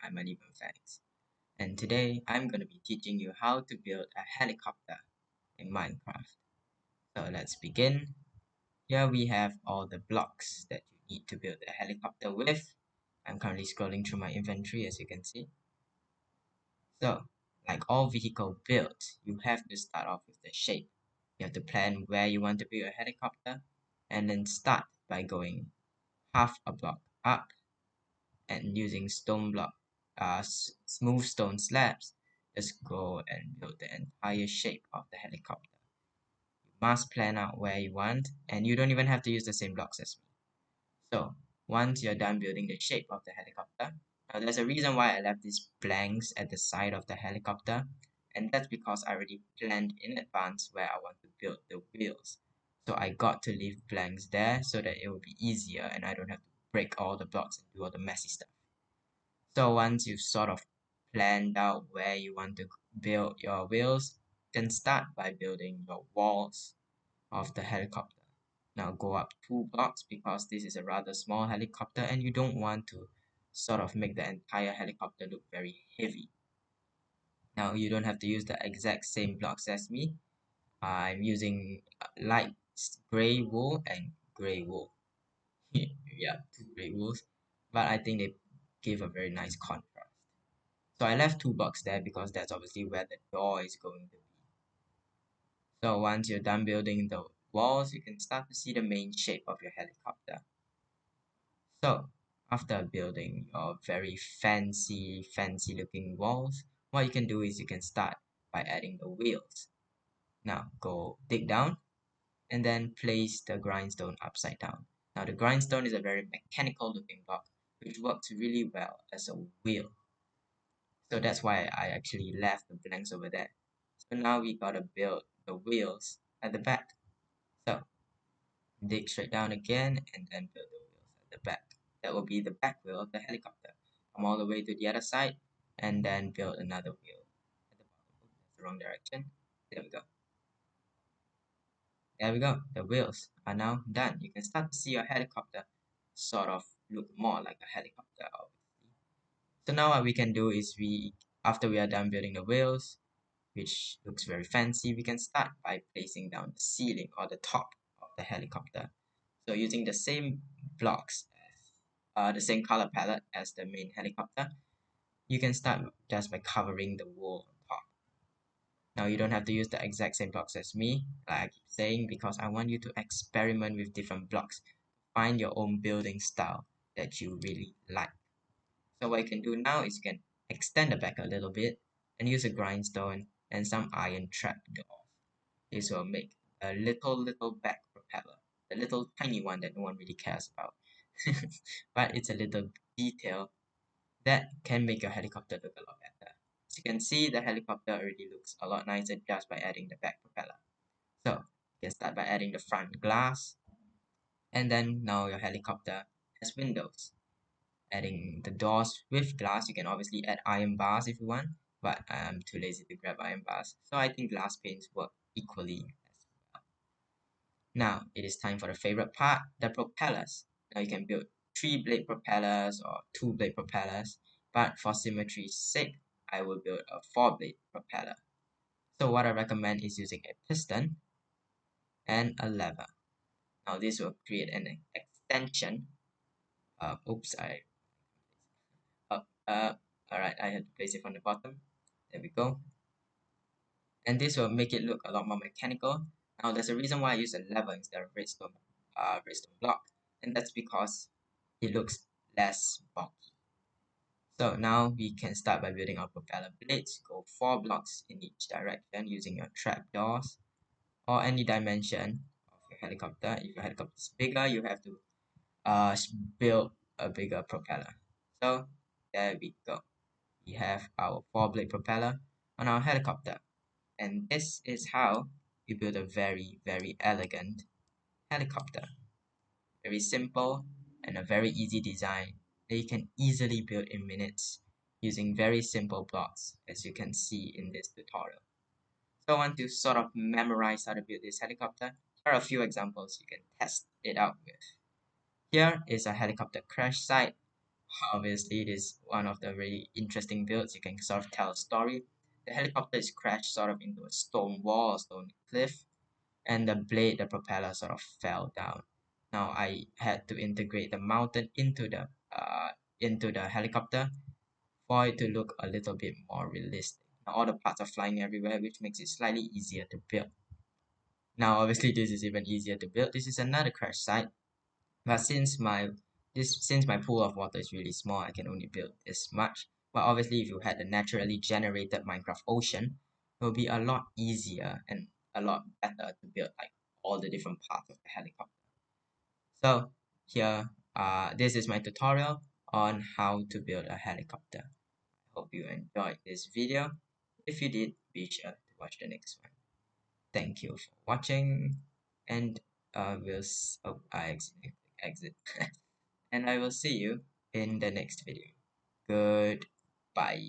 I'm Uneven Facts, and today I'm going to be teaching you how to build a helicopter in Minecraft. So let's begin. Here we have all the blocks that you need to build a helicopter with. I'm currently scrolling through my inventory as you can see. So, like all vehicle builds, you have to start off with the shape. You have to plan where you want to build a helicopter and then start by going half a block up and using smooth stone slabs, just go and build the entire shape of the helicopter. You must plan out where you want, and you don't even have to use the same blocks as me. So once you're done building the shape of the helicopter, now there's a reason why I left these blanks at the side of the helicopter, and that's because I already planned in advance where I want to build the wheels. So I got to leave blanks there so that it will be easier and I don't have to break all the blocks and do all the messy stuff. So once you've sort of planned out where you want to build your wheels, then start by building your walls of the helicopter. Now go up 2 blocks because this is a rather small helicopter and you don't want to sort of make the entire helicopter look very heavy. Now you don't have to use the exact same blocks as me. I'm using light gray wool and gray wool. Yeah, 2 gray wools, but I think they give a very nice contrast. So I left 2 blocks there because that's obviously where the door is going to be. So once you're done building the walls, you can start to see the main shape of your helicopter. So after building your very fancy looking walls, what you can do is you can start by adding the wheels. Now go dig down and then place the grindstone upside down. Now the grindstone is a very mechanical looking block which works really well as a wheel. So that's why I actually left the blanks over there. So now we gotta build the wheels at the back. So dig straight down again and then build the wheels at the back. That will be the back wheel of the helicopter. Come all the way to the other side and then build another wheel at the bottom. That's the wrong direction. There we go. There we go. The wheels are now done. You can start to see your helicopter sort of look more like a helicopter, obviously. So now what we can do is after we are done building the wheels, which looks very fancy, we can start by placing down the ceiling or the top of the helicopter. So using the same blocks, the same color palette as the main helicopter, you can start just by covering the wool on top. Now you don't have to use the exact same blocks as me, like I keep saying, because I want you to experiment with different blocks. Find your own building style that you really like. So what you can do now is you can extend the back a little bit and use a grindstone and some iron trapdoors. This will make a little back propeller, the little tiny one that no one really cares about. But it's a little detail that can make your helicopter look a lot better. As you can see, the helicopter already looks a lot nicer just by adding the back propeller. So you can start by adding the front glass, and then now your helicopter has windows. Adding the doors with glass, you can obviously add iron bars if you want, but I'm too lazy to grab iron bars, so I think glass panes work equally as well. Now it is time for the favorite part, the propellers. Now you can build 3 blade propellers or 2 blade propellers, but for symmetry's sake, I will build a 4 blade propeller. So what I recommend is using a piston and a lever. Now this will create an extension. Oops, alright, I had to place it from the bottom. There we go. And this will make it look a lot more mechanical. Now there's a reason why I use a lever instead of redstone block, and that's because it looks less bulky. So now we can start by building our propeller blades. Go 4 blocks in each direction using your trapdoors or any dimension of your helicopter. If your helicopter is bigger, you have to build a bigger propeller. So there we go. We have our 4 blade propeller on our helicopter. And this is how you build a very elegant helicopter. Very simple and a very easy design that you can easily build in minutes using very simple blocks, as you can see in this tutorial. So I want to sort of memorize how to build this helicopter. Here are a few examples you can test it out with. Here is a helicopter crash site. Obviously, it is one of the really interesting builds. You can sort of tell a story. The helicopter is crashed sort of into a stone wall, stone cliff, and the blade, the propeller, sort of fell down. Now I had to integrate the mountain into the helicopter for it to look a little bit more realistic. Now all the parts are flying everywhere, which makes it slightly easier to build. Now obviously this is even easier to build. This is another crash site, but since my pool of water is really small, I can only build this much. But obviously if you had a naturally generated Minecraft ocean, it will be a lot easier and a lot better to build like all the different parts of the helicopter. So here, this is my tutorial on how to build a helicopter. Hope you enjoyed this video. If you did, be sure to watch the next one. Thank you for watching, and I exit, and I will see you in the next video. Goodbye.